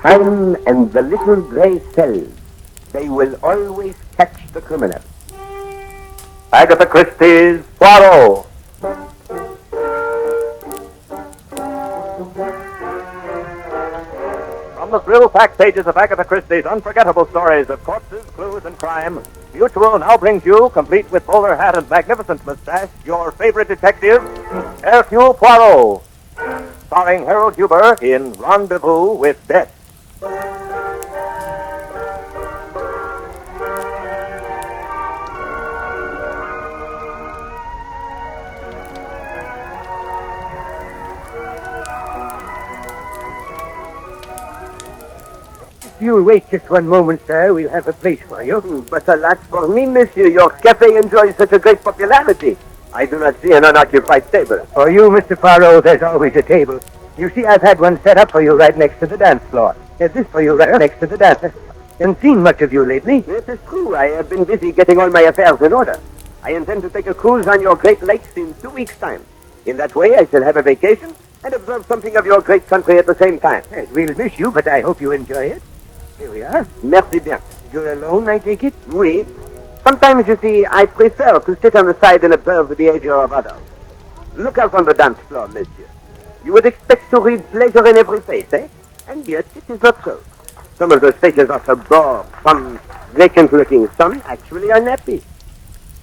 Time and the little gray cells. They will always catch the criminal. Agatha Christie's Poirot. From the thrill-packed pages of Agatha Christie's unforgettable stories of corpses, clues, and crime, Mutual now brings you, complete with bowler hat and magnificent mustache, your favorite detective, Hercule Poirot, starring Harold Huber in Rendezvous with Death. If you'll wait just one moment, sir, we'll have a place for you. But alas for me, monsieur, your cafe enjoys such a great popularity. I do not see an unoccupied table. For you, Mr. Poirot, there's always a table. You see, I've had one set up for you right next to the dance floor. There's this for you right next to the dance. Haven't seen much of you lately. It is true. I have been busy getting all my affairs in order. I intend to take a cruise on your Great Lakes in 2 weeks' time. In that way, I shall have a vacation and observe something of your great country at the same time. Yes, we'll miss you, but I hope you enjoy it. Here we are. Merci bien. You're alone, I take it? Oui. Sometimes, you see, I prefer to sit on the side and observe the behavior of others. Look out on the dance floor, monsieur. You would expect to read pleasure in every face, eh? And yet, it is not so. Some of those faces are so bored, some vacant-looking, some actually unhappy.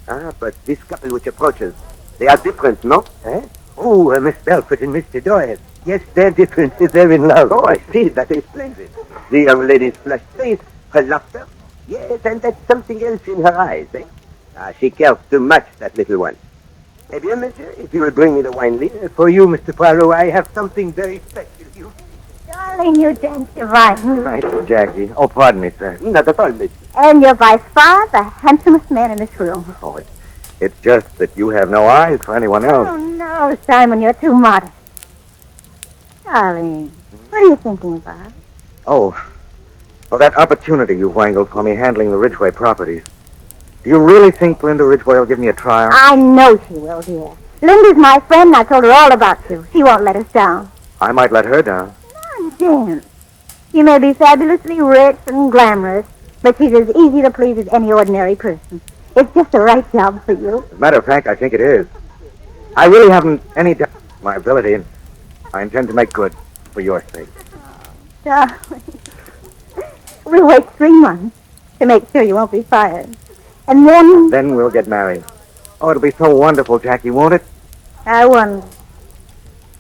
Ah, but this couple which approaches, they are different, no? Eh? Oh, Miss Belford and Mr. Doyle. Yes, they're different. They're in love. Oh, I see. That explains it. The young lady's flushed face, her laughter. Yes, and that's something else in her eyes, eh? Ah, she cares too much, that little one. Eh bien, monsieur, if you will bring me the wine leaf. For you, Mr. Poirot, I have something very special. You... Darling, you dance divine. Right, Jackie. Oh, pardon me, sir. Not at all, monsieur. And you're by far the handsomest man in this room. Oh, it's just that you have no eyes for anyone else. Oh, no, Simon, you're too modest. Darling, what are you thinking about? Oh, that opportunity you wangled for me handling the Ridgway properties. Do you really think Linda Ridgway will give me a trial? I know she will, dear. Linda's my friend, and I told her all about you. She won't let us down. I might let her down. Nonsense. You may be fabulously rich and glamorous, but she's as easy to please as any ordinary person. It's just the right job for you. As a matter of fact, I think it is. I really haven't any doubt of my ability, and I intend to make good for your sake. Darling. We'll wait 3 months to make sure you won't be fired. And then... Then we'll get married. Oh, it'll be so wonderful, Jackie, won't it? I wonder.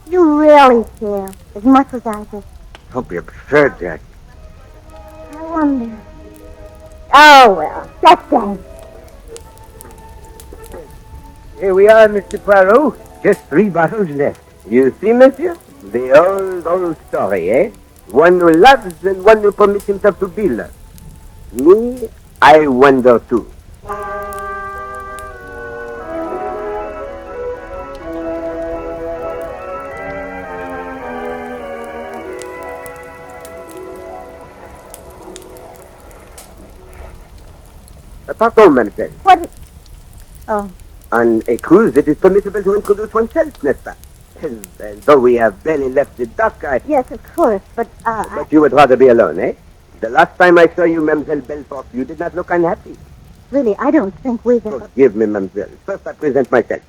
You really care as much as I do. Don't be absurd, Jackie. I wonder. Oh, well, that's done. Here we are, Mr. Poirot. Just 3 bottles left. You see, monsieur? The old story, eh? One who loves and one who permits himself to be loved. Me, I wonder too. Pardon, mademoiselle. What? Oh. On a cruise, it is permissible to introduce oneself, n'est-ce pas? Though we have barely left the dock, Yes, of course, but, But you would rather be alone, eh? The last time I saw you, Mademoiselle Belfort, you did not look unhappy. Really, I don't think we've... Forgive me, Mademoiselle. First, I present myself.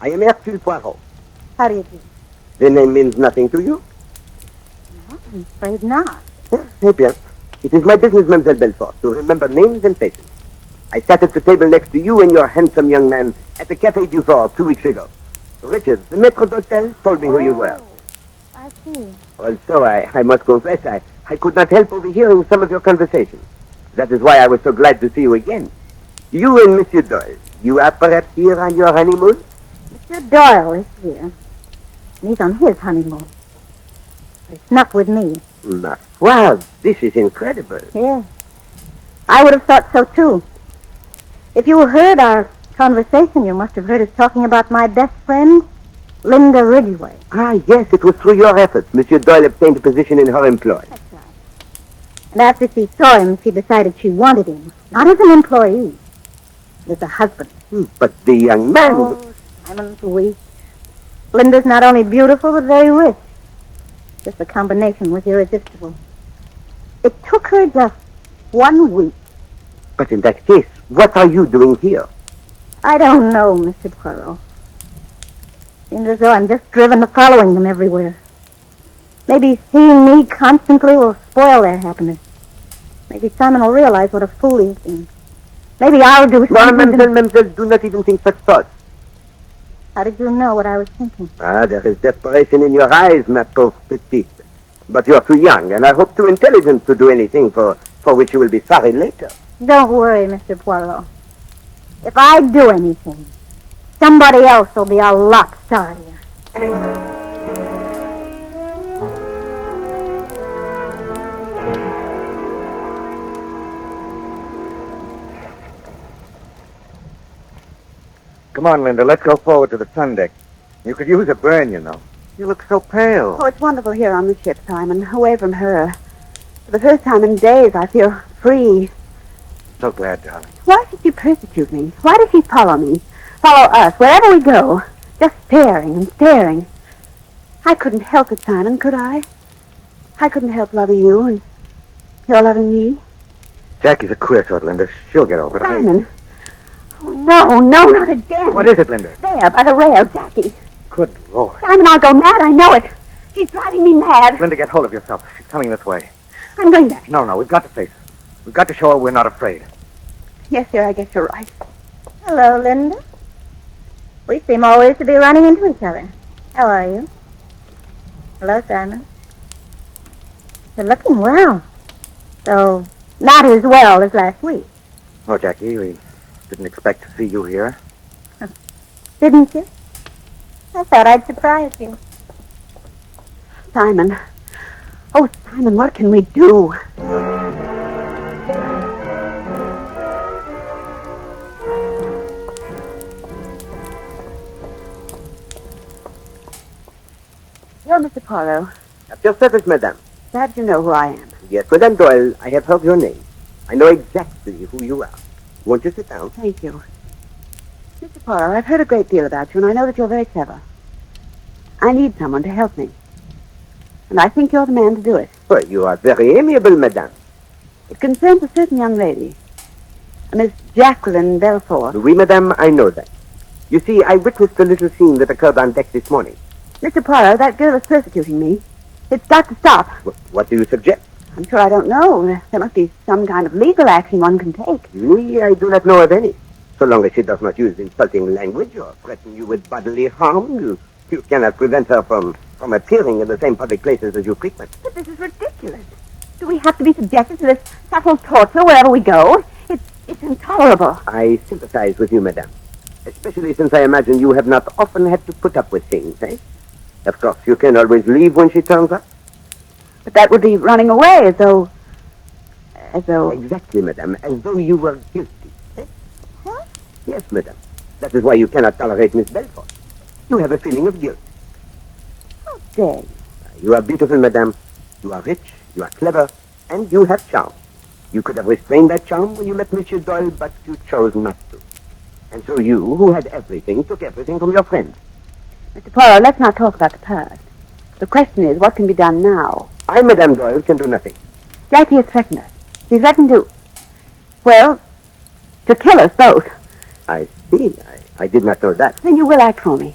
I am Hercule Poirot. How do you do? The name means nothing to you? No, I'm afraid not. Eh bien. It is my business, Mademoiselle Belfort, to remember names and faces. I sat at the table next to you and your handsome young man at the Café du Fort 2 weeks ago. Richard, the maître d'hôtel, told me who you were. I see. Also, I must confess, I could not help overhearing some of your conversations. That is why I was so glad to see you again. You and Monsieur Doyle, you are perhaps here on your honeymoon? Mr. Doyle is here. And he's on his honeymoon. But it's not with me. Wow, this is incredible. Yeah. I would have thought so, too. If you heard our conversation, you must have heard us talking about my best friend, Linda Ridgway. Ah, yes, it was through your efforts Monsieur Doyle obtained a position in her employ. That's right. And after she saw him, she decided she wanted him, not as an employee, but as a husband. But the young man... Oh, Simon's weak. Linda's not only beautiful, but very rich. Just the combination was irresistible. occurred just 1 week. But in that case, what are you doing here? I don't know, Mr. Poirot. Seems as though I'm just driven to following them everywhere. Maybe seeing me constantly will spoil their happiness. Maybe Simon will realize what a fool he has been. Maybe I'll do something. Mademoiselle, do not even think such thoughts. How did you know what I was thinking? There is desperation in your eyes, ma pauvre petite. But you are too young, and I hope too intelligent to do anything for which you will be sorry later. Don't worry, Mr. Poirot. If I do anything, somebody else will be a lot sorrier. Come on, Linda, let's go forward to the sun deck. You could use a burn, you know. You look so pale. Oh, it's wonderful here on the ship, Simon, away from her. For the first time in days, I feel free. So glad, darling. Why should she persecute me? Why does she follow me? Follow us, wherever we go. Just staring and staring. I couldn't help it, Simon, could I? I couldn't help loving you, and you're loving me. Jackie's a queer sort, Linda. She'll get over it. Simon. Oh, no, not again. What is it, Linda? There, by the rail, Jackie. Good Lord. Simon, I'll go mad, I know it. She's driving me mad. Linda, get hold of yourself. She's coming this way. I'm going back. No, we've got to face her. We've got to show her we're not afraid. Yes, sir, I guess you're right. Hello, Linda. We seem always to be running into each other. How are you? Hello, Simon. You're looking well. Though not as well as last week. Oh, Jackie, we didn't expect to see you here. Didn't you? I thought I'd surprise you. Simon. Oh, Simon, what can we do? Hello, Mr. Poirot. At your service, madame. Perhaps you know who I am. Yes, Madame Doyle, I have heard your name. I know exactly who you are. Won't you sit down? Thank you. Mr. Poirot, I've heard a great deal about you, and I know that you're very clever. I need someone to help me. And I think you're the man to do it. Well, you are very amiable, madame. It concerns a certain young lady, a Miss Jacqueline Belfort. Oui, madame, I know that. You see, I witnessed the little scene that occurred on deck this morning. Mr. Poirot, that girl is persecuting me. It's got to stop. What do you suggest? I'm sure I don't know. There must be some kind of legal action one can take. Me, I do not know of any. So long as she does not use insulting language or threaten you with bodily harm, you cannot prevent her from appearing in the same public places as you frequent. But this is ridiculous. Do we have to be subjected to this subtle torture wherever we go? It's intolerable. I sympathize with you, madame. Especially since I imagine you have not often had to put up with things, eh? Of course, you can always leave when she turns up. But that would be running away as though... Exactly, madame, as though you were guilty. Eh? What? Yes, madame. That is why you cannot tolerate Miss Belfort. You have a feeling of guilt. How dare you? You are beautiful, madame. You are rich, you are clever, and you have charm. You could have restrained that charm when you met Monsieur Doyle, but you chose not to. And so you, who had everything, took everything from your friends. Mr. Poirot, let's not talk about the past. The question is, what can be done now? I, Madame Doyle, can do nothing. Jackie has threatened us. She's threatened to... Well, to kill us both. I see. I did not know that. Then you will act for me.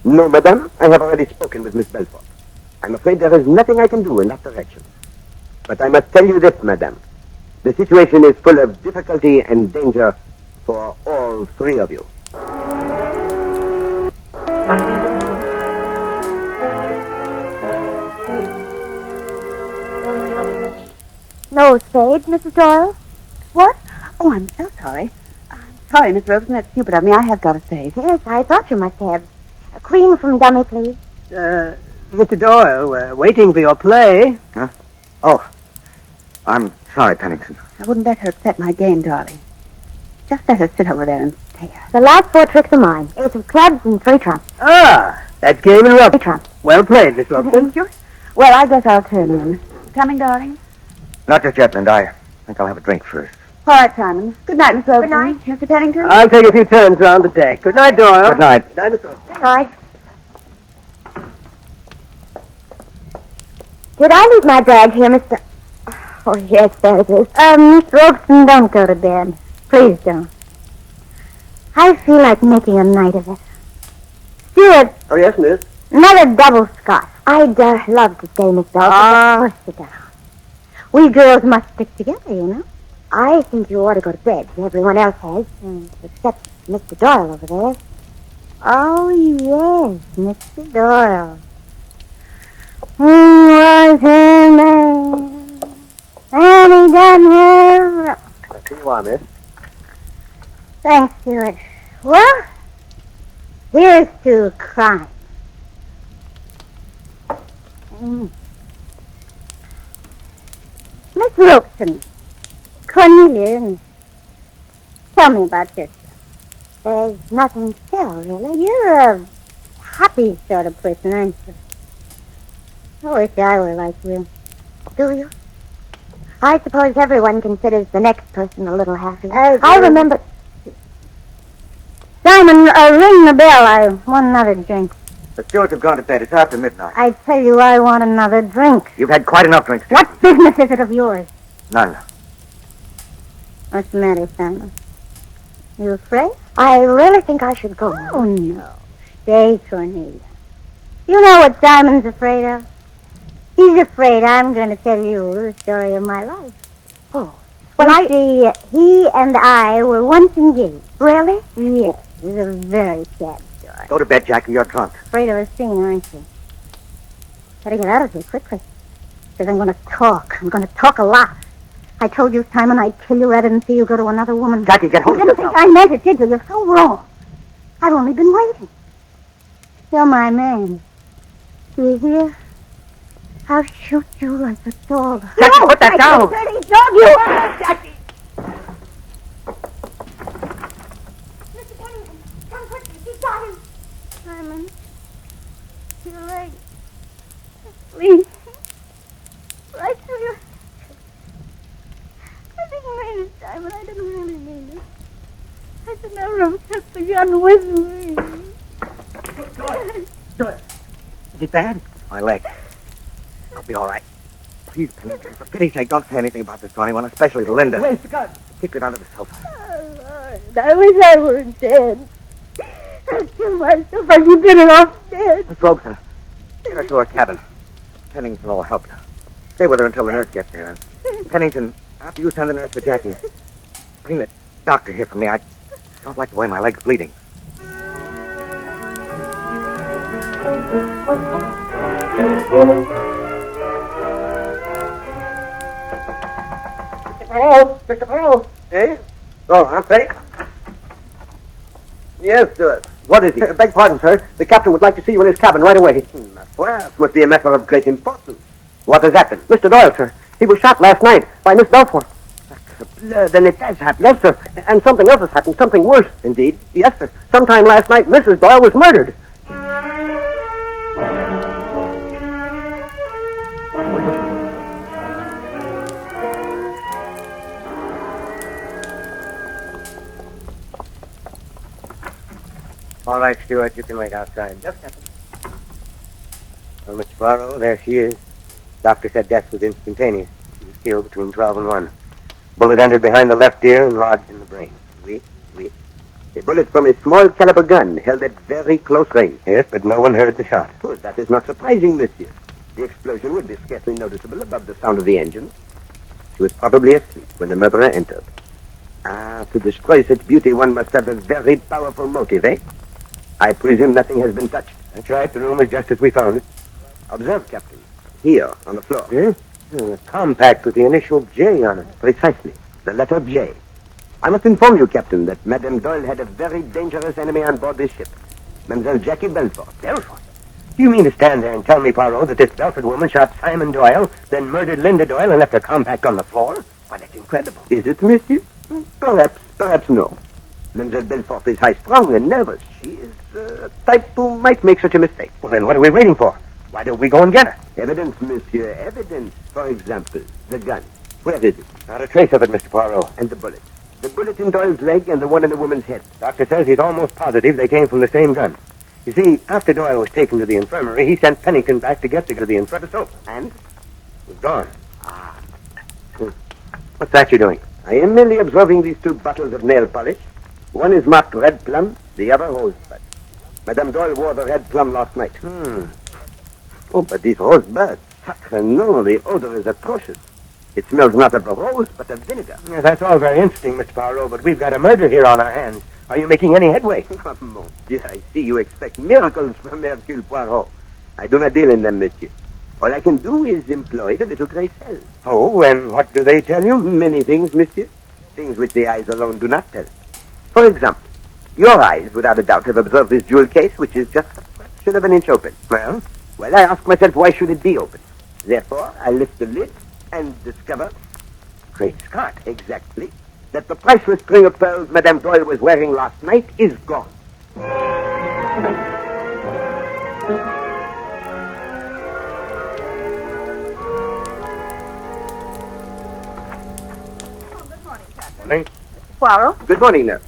No, madame. I have already spoken with Miss Belfort. I'm afraid there is nothing I can do in that direction. But I must tell you this, madame. The situation is full of difficulty and danger for all three of you. No spade, Mrs. Doyle? What? Oh, I'm so sorry. I'm sorry, Miss Robeson. That's stupid of me. I have got a spade. Yes, I thought you must have. A cream from Dummy, please. Mr. Doyle, we're waiting for your play. Huh? Oh, I'm sorry, Pennington. I wouldn't let her upset my game, darling. Just let her sit over there and stare. The last 4 tricks are mine. Ace of clubs and 3 trumps. Ah, that's game and rub. 3 trumps. Well played, Miss Robeson. Thank you. Well, I guess I'll turn in. Coming, darling? Not just yet, Linda. I think I'll have a drink first. All right, Simon. Good night, Miss Robeson. Good night. Mr. Pennington? I'll take a few turns round the deck. Good night, Doyle. Good night. Good night, Miss Robeson. Good night. Did I leave my bag here, Mr... Oh, yes, there it is. Miss Robeson, don't go to bed. Please don't. I feel like making a night of it. Stuart. Oh, yes, miss. Another double scotch. I'd love to stay, Miss Belford. Oh, sit down. We girls must stick together, you know. I think you ought to go to bed. Everyone else has, except Mr. Doyle over there. Oh, yes, Mr. Doyle. He was her man, and he done her. Here you are, miss. Thanks, Stuart. Well, here's to crime. Miss Robeson, Cornelia, tell me about yourself. There's nothing to tell, really. You're a happy sort of person, aren't you? I wish I were like you. Do you? I suppose everyone considers the next person a little happy. I remember... Simon, ring the bell. I want another drink. The stewards have gone to bed. It's after midnight. I tell you, I want another drink. You've had quite enough drinks. What business is it of yours? None. What's the matter, Simon? You afraid? I really think I should go. Oh, no. Stay, Cornelia. You know what Simon's afraid of? He's afraid I'm going to tell you the story of my life. Oh. Well, see, he and I were once engaged. Really? Yes. It was a very sad story. Go to bed, Jackie. You're drunk. Afraid of a scene, aren't you? Better get out of here quickly. Because I'm going to talk. I'm going to talk a lot. I told you, Simon, I'd kill you rather than see you go to another woman. Jackie, get hold of yourself. You didn't think I meant it, did you? You're so wrong. I've only been waiting. You're my man. Do you hear? I'll shoot you like a dog. Jackie, put that down. Dirty dog, you are, Jackie. Mr. Pennington, come quickly. He got him. Simon, you're right. Please. Right through your... I didn't mean it, Simon. I didn't really mean it. I should never have took the gun with me. Do it. Is it bad? My leg. I'll be all right. Please, Pennington, for pity's sake, don't say anything about this to anyone, especially to Linda. Where's the gun? Kick it under the sofa. Oh, Lord, I wish I were dead. I'd kill myself. I'd be better off dead. Miss Robeson, take her to her cabin. Pennington will help you. Stay with her until the nurse gets here. Pennington, after you send the nurse for Jackie, bring the doctor here for me. I don't like the way my leg's bleeding. Mr. Poirot. Eh? Oh, I'm safe. Yes, sir. What is he? Beg pardon, sir. The captain would like to see you in his cabin right away. Well, it must be a matter of great importance. What has happened? Mr. Doyle, sir. He was shot last night by Miss Belfort. Then it has happened. Yes, sir. And something else has happened. Something worse. Indeed? Yes, sir. Sometime last night, Mrs. Doyle was murdered. All right, Stuart, you can wait outside. Yes, Captain. Well, Mr. Poirot, there she is. Doctor said death was instantaneous. She was killed between 12 and 1. Bullet entered behind the left ear and lodged in the brain. Oui. A bullet from a small caliber gun held at very close range. Yes, but no one heard the shot. Oh, that is not surprising, monsieur. The explosion would be scarcely noticeable above the sound of the engine. She was probably asleep when the murderer entered. Ah, to destroy such beauty, one must have a very powerful motive, eh? I presume nothing has been touched. That's right. The room is just as we found it. Observe, Captain. Here, on the floor. Yes? A compact with the initial J on it. Precisely. The letter J. I must inform you, Captain, that Madame Doyle had a very dangerous enemy on board this ship. Mademoiselle Jackie Belfort. Belfort? Do you mean to stand there and tell me, Poirot, that this Belfort woman shot Simon Doyle, then murdered Linda Doyle and left her compact on the floor? Why, that's incredible. Is it, monsieur? Perhaps no. Mademoiselle Belfort is high-strung and nervous. She is a type who might make such a mistake. Well, then what are we waiting for? Why don't we go and get her? Evidence, monsieur, evidence. For example, the gun. Where is it? Not a trace of it, Mr. Poirot. And the bullet. The bullet in Doyle's leg and the one in the woman's head. Doctor says he's almost positive they came from the same gun. You see, after Doyle was taken to the infirmary, he sent Pennington back to get the infirmary soap. And? It was gone. What's that you're doing? I am merely observing these 2 bottles of nail polish. One is marked red plum, the other rosebud. Madame Doyle wore the red plum last night. Oh, but these rosebuds. Sacre no, the odor is atrocious. It smells not of the rose, but of vinegar. Yeah, that's all very interesting, Mr. Poirot, but we've got a murder here on our hands. Are you making any headway? Oh, mon Dieu, I see you expect miracles from Hercule Poirot. I do not deal in them, monsieur. All I can do is employ the little gray cells. Oh, and what do they tell you? Many things, monsieur. Things which the eyes alone do not tell. For example, your eyes, without a doubt, have observed this jewel case, which is just a fraction of an inch open. Well? Well, I ask myself, why should it be open? Therefore, I lift the lid and discover... Great Scott. Exactly. That the priceless string of pearls Madame Doyle was wearing last night is gone. Morning. Poirot? Good morning, nurse.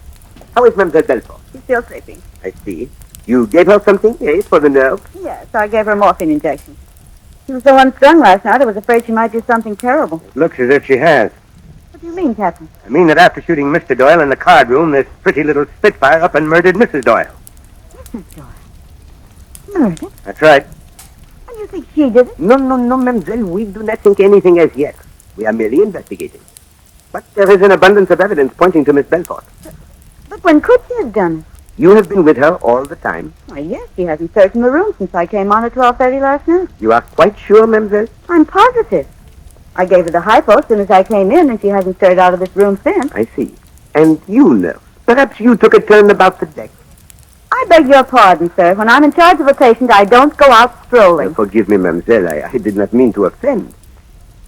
How is Mademoiselle Belfort? She's still sleeping. I see. You gave her something, eh, for the nerve? Yes, I gave her a morphine injection. She was so unstrung last night, I was afraid she might do something terrible. Looks as if she has. What do you mean, Captain? I mean that after shooting Mr. Doyle in the card room, this pretty little Spitfire up and murdered Mrs. Doyle. Mrs. Doyle? Murdered? That's right. And you think she did it? No, mademoiselle. We do not think anything as yet. We are merely investigating. But there is an abundance of evidence pointing to Miss Belfort. But when could she have done it? You have been with her all the time. Why, yes, she hasn't searched in the room since I came on at 12:30 last night. You are quite sure, mademoiselle? I'm positive. I gave her the hypo as soon as I came in, and she hasn't stirred out of this room since. I see. And you, nurse, perhaps you took a turn about the deck. I beg your pardon, sir. When I'm in charge of a patient, I don't go out strolling. Forgive me, mademoiselle. I did not mean to offend.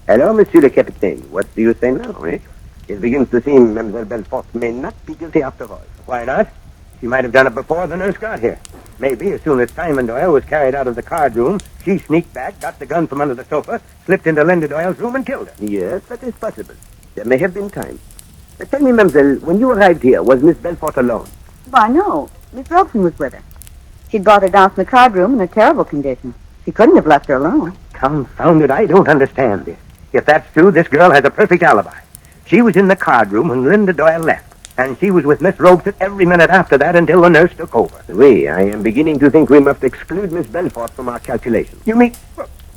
Hello, monsieur le capitaine. What do you say now, eh? It begins to seem Mademoiselle Belfort may not be guilty after all. Why not? She might have done it before the nurse got here. Maybe as soon as Simon Doyle was carried out of the card room, she sneaked back, got the gun from under the sofa, slipped into Linda Doyle's room and killed her. Yes, that is possible. There may have been time. But tell me, mademoiselle, when you arrived here, was Miss Belfort alone? Why, no. Miss Robson was with her. She'd brought her down from the card room in a terrible condition. She couldn't have left her alone. Confound it, I don't understand this. If that's true, this girl has a perfect alibi. She was in the card room when Linda Doyle left, and she was with Miss Robeson every minute after that until the nurse took over. Oui, I am beginning to think we must exclude Miss Belfort from our calculations. You mean...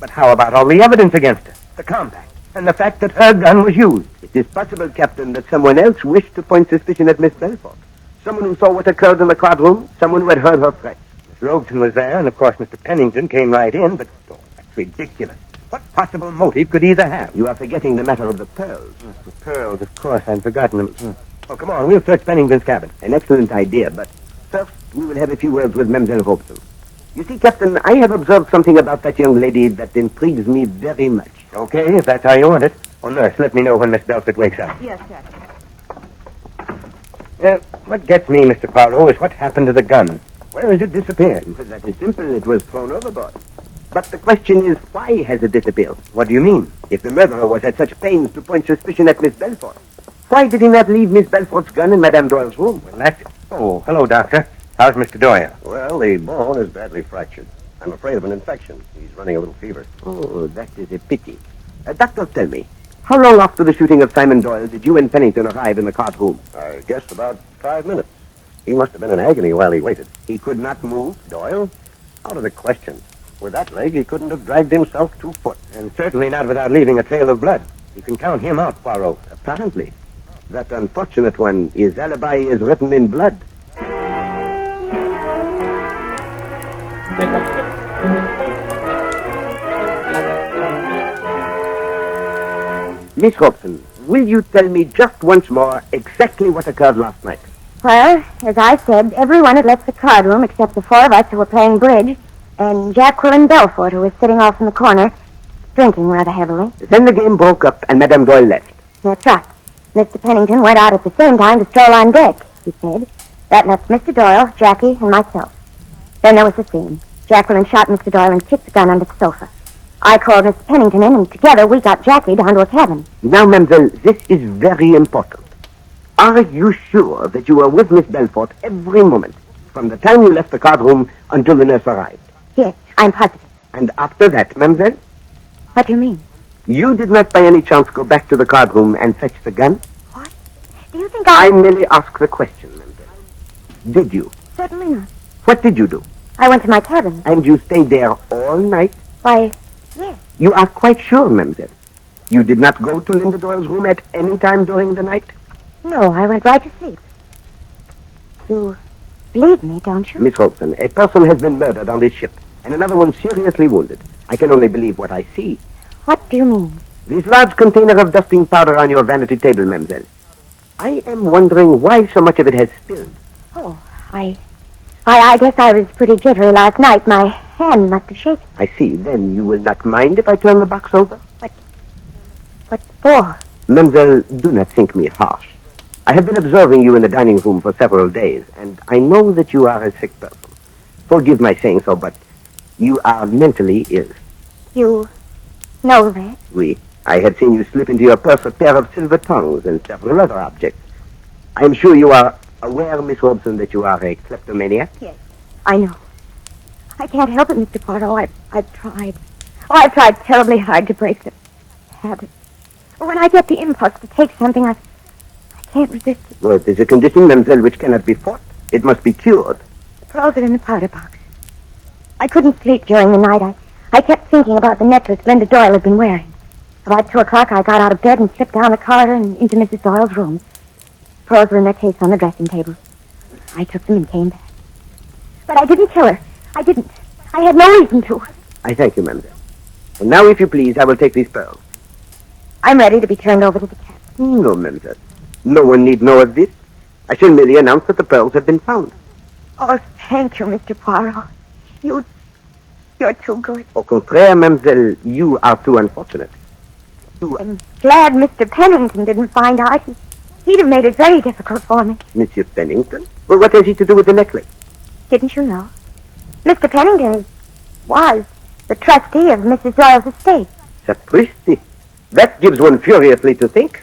But how about all the evidence against her? The compact, and the fact that her gun was used. It is possible, Captain, that someone else wished to point suspicion at Miss Belfort. Someone who saw what occurred in the card room, someone who had heard her threats. Miss Robeson was there, and of course Mr. Pennington came right in, but that's ridiculous. What possible motive could either have? You are forgetting the matter of the pearls. The pearls, of course, I'd forgotten them. Oh, come on, we'll search Pennington's cabin. An excellent idea, but first we will have a few words with Mademoiselle Robeson. You see, Captain, I have observed something about that young lady that intrigues me very much. Okay, if that's how you want it. Oh, nurse, let me know when Miss Belfort wakes up. Yes, Captain. What gets me, Mr. Poirot, is what happened to the gun. Where has it disappeared? Well, that is simple. It was thrown overboard. But the question is, why has it disappeared? What do you mean? If the murderer was at such pains to point suspicion at Miss Belfort, why did he not leave Miss Belfort's gun in Madame Doyle's room? Well, that's... Oh, hello, Doctor. How's Mr. Doyle? Well, the bone is badly fractured. I'm afraid of an infection. He's running a little fever. Oh, that is a pity. Doctor, tell me, how long after the shooting of Simon Doyle did you and Pennington arrive in the card room? I guess about 5 minutes. He must have been in agony while he waited. He could not move. Doyle? Out of the question. With that leg, he couldn't have dragged himself 2 foot. And certainly not without leaving a trail of blood. You can count him out, Poirot. Apparently. That unfortunate one, his alibi is written in blood. Miss Robson, will you tell me just once more exactly what occurred last night? Well, as I said, everyone had left the card room except the 4 of us who were playing bridge, and Jacqueline Belfort, who was sitting off in the corner, drinking rather heavily. Then the game broke up and Madame Doyle left. That's right. Mr. Pennington went out at the same time to stroll on deck, he said. That left Mr. Doyle, Jackie, and myself. Then there was the scene. Jacqueline shot Mr. Doyle and kicked the gun under the sofa. I called Mr. Pennington in, and together we got Jackie down to a cabin. Now, mademoiselle, this is very important. Are you sure that you were with Miss Belfort every moment, from the time you left the card room until the nurse arrived? Yes, I'm positive. And after that, mademoiselle? What do you mean? You did not by any chance go back to the card room and fetch the gun? What? Do you think I merely ask the question, Mademoiselle. Did you? Certainly not. What did you do? I went to my cabin. And you stayed there all night? Why, yes. You are quite sure, Mademoiselle? You did not go to Linda Doyle's room at any time during the night? No, I went right to sleep. You believe me, don't you? Miss Robson, a person has been murdered on this ship, and another one seriously wounded. I can only believe what I see. What do you mean? This large container of dusting powder on your vanity table, Mademoiselle. I am wondering why so much of it has spilled. Oh, I guess I was pretty jittery last night. My hand must have shaken. I see. Then you will not mind if I turn the box over? What for? Mademoiselle, do not think me harsh. I have been observing you in the dining room for several days, and I know that you are a sick person. Forgive my saying so, but you are mentally ill. You know that? Oui. I had seen you slip into your purse a pair of silver tongues and several other objects. I am sure you are aware, Miss Robson, that you are a kleptomaniac? Yes, I know. I can't help it, Mr. Poirot. I've tried. Oh, I've tried terribly hard to break the habit. But when I get the impulse to take something, I can't resist it. Well, it is a condition, Mademoiselle, which cannot be fought. It must be cured. The pearls are in the powder box. I couldn't sleep during the night. I kept thinking about the necklace Linda Doyle had been wearing. About 2 o'clock, I got out of bed and slipped down the corridor and into Mrs. Doyle's room. Pearls were in their case on the dressing table. I took them and came back. But I didn't kill her. I didn't. I had no reason to. I thank you, Mademoiselle. And now, if you please, I will take these pearls. I'm ready to be turned over to the captain. No, Mademoiselle. No one need know of this. I shall merely announce that the pearls have been found. Oh, thank you, Mr. Poirot. You're too good. Au contraire, Mademoiselle, you are too unfortunate. I'm glad Mr. Pennington didn't find out. He'd have made it very difficult for me. Monsieur Pennington? Well, what has he to do with the necklace? Didn't you know? Mr. Pennington was the trustee of Mrs. Doyle's estate. Sapristi. That gives one furiously to think.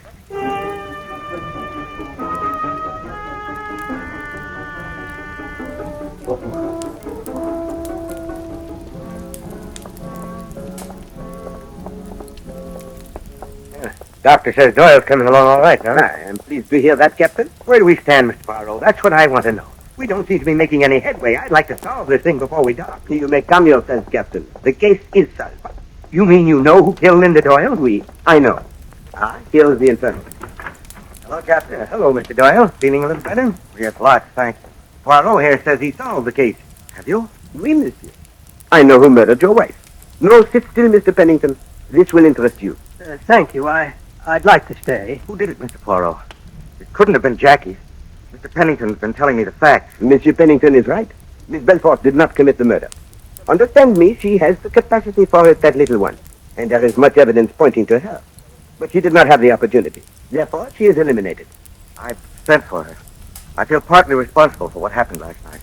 Doctor says Doyle's coming along all right, huh? I am pleased to hear that, Captain. Where do we stand, Mr. Poirot? That's what I want to know. We don't seem to be making any headway. I'd like to solve this thing before we dock. You may calm yourself, Captain. The case is solved. You mean you know who killed Linda Doyle? Oui, I know. Here is the infirmary. Hello, Captain. Hello, Mr. Doyle. Feeling a little better? Yes, lots, thanks. Poirot here says he solved the case. Have you? Oui, monsieur. I know who murdered your wife. No, sit still, Mr. Pennington. This will interest you. Thank you. I'd like to stay. Who did it, Mr. Poirot? It couldn't have been Jackie. Mr. Pennington's been telling me the facts. Monsieur Pennington is right. Miss Belfort did not commit the murder. Understand me, she has the capacity for it, that little one. And there is much evidence pointing to her. But she did not have the opportunity. Therefore, she is eliminated. I've sent for her. I feel partly responsible for what happened last night.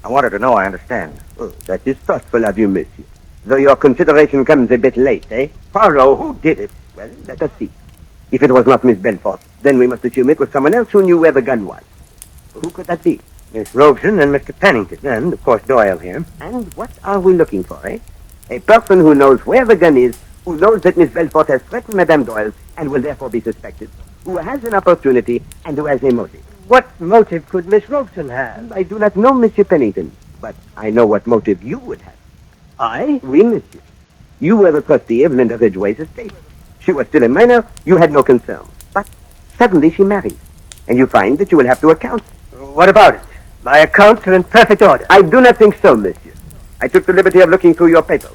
I want her to know I understand. Oh, that is thoughtful of you, monsieur. Though your consideration comes a bit late, eh? Poirot, who did it? Well, let us see. If it was not Miss Belfort, then we must assume it was someone else who knew where the gun was. Who could that be? Miss Robeson and Mr. Pennington, and, of course, Doyle here. And what are we looking for, eh? A person who knows where the gun is, who knows that Miss Belfort has threatened Madame Doyle and will therefore be suspected, who has an opportunity and who has a motive. What motive could Miss Robeson have? I do not know, Monsieur Pennington, but I know what motive you would have. I? Oui, monsieur. You were the trustee of Linda Ridgway's estate. She was still a minor, you had no concern. But suddenly she marries, and you find that you will have to account. What about it? My accounts are in perfect order. I do not think so, monsieur. I took the liberty of looking through your papers.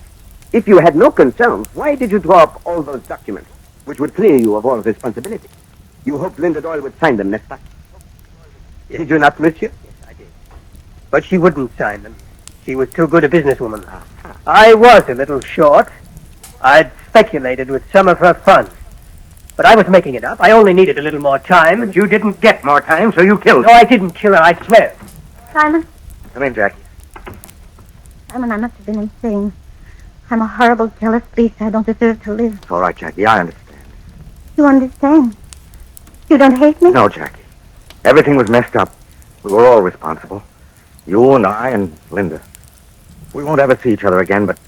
If you had no concerns, why did you draw up all those documents, which would clear you of all responsibility? You hoped Linda Doyle would sign them, n'est-ce pas? Yes. Did you not, monsieur? Yes, I did. But she wouldn't sign them. She was too good a businesswoman. I was a little short. I'd speculated with some of her funds. But I was making it up. I only needed a little more time. But you didn't get more time, so you killed No, her. I didn't kill her, I swear. Simon? Come in, Jackie. Simon, I must have been insane. I'm a horrible, jealous beast. I don't deserve to live. It's all right, Jackie. I understand. You understand? You don't hate me? No, Jackie. Everything was messed up. We were all responsible. You and I and Linda. We won't ever see each other again, but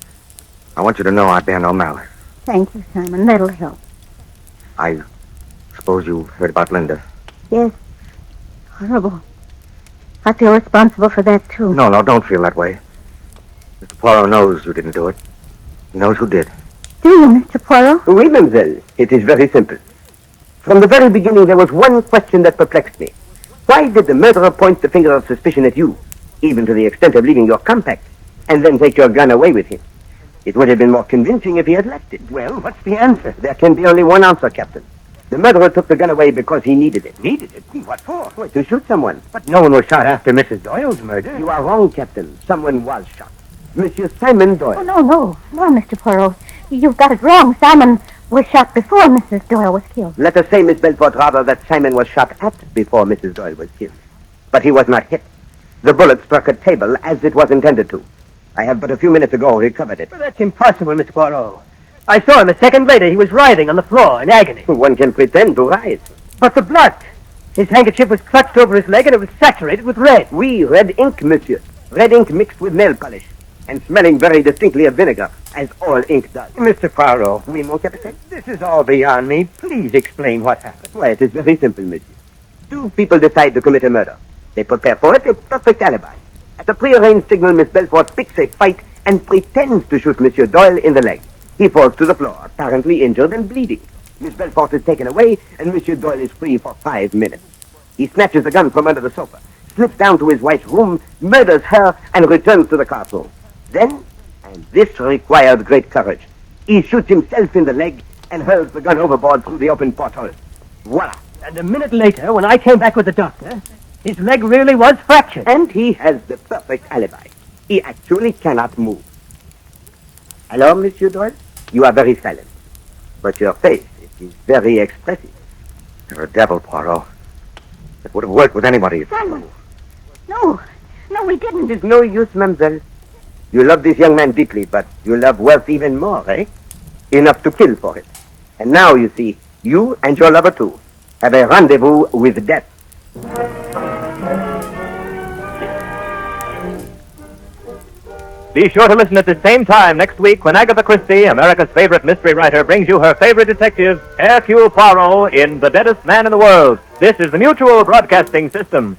I want you to know I bear no malice. Thank you, Simon. That'll help. I suppose you heard about Linda. Yes. Horrible. I feel responsible for that, too. No, don't feel that way. Mr. Poirot knows you didn't do it. He knows who did. Do you, Mr. Poirot? Oui, mademoiselle. It is very simple. From the very beginning, there was one question that perplexed me. Why did the murderer point the finger of suspicion at you, even to the extent of leaving your compact, and then take your gun away with him? It would have been more convincing if he had left it. Well, what's the answer? There can be only one answer, Captain. The murderer took the gun away because he needed it. Needed it? What for? Why, to shoot someone. But no one was shot after Mrs. Doyle's murder. You are wrong, Captain. Someone was shot. Monsieur Simon Doyle. Oh, no, Mr. Poirot. You've got it wrong. Simon was shot before Mrs. Doyle was killed. Let us say, Miss Belfort, rather that Simon was shot at before Mrs. Doyle was killed. But he was not hit. The bullet struck a table as it was intended to. I have but a few minutes ago recovered it. But that's impossible, Mr. Poirot. I saw him a second later. He was writhing on the floor in agony. One can pretend to rise. But the blood! His handkerchief was clutched over his leg and it was saturated with red. Oui, red ink, monsieur. Red ink mixed with nail polish. And smelling very distinctly of vinegar, as all ink does. Mr. Poirot, Oui, mon capitaine? this is all beyond me. Please explain what happened. Why, it is very simple, monsieur. Two people decide to commit a murder. They prepare for it a perfect alibi. At a prearranged signal, Miss Belfort picks a fight and pretends to shoot Monsieur Doyle in the leg. He falls to the floor, apparently injured and bleeding. Miss Belfort is taken away, and Monsieur Doyle is free for 5 minutes. He snatches the gun from under the sofa, slips down to his wife's room, murders her, and returns to the castle. Then, and this required great courage, he shoots himself in the leg and hurls the gun overboard through the open porthole. Voila! And a minute later, when I came back with the doctor, his leg really was fractured. And he has the perfect alibi. He actually cannot move. Hello, Monsieur Doyle? You are very silent. But your face, it is very expressive. You're a devil, Poirot. It would have worked with anybody. Simon! No, we didn't. It is no use, mademoiselle. You love this young man deeply, but you love wealth even more, eh? Enough to kill for it. And now, you see, you and your lover, too, have a rendezvous with death. Be sure to listen at the same time next week when Agatha Christie, America's favorite mystery writer, brings you her favorite detective, Hercule Poirot, in The Deadest Man in the World. This is the Mutual Broadcasting System.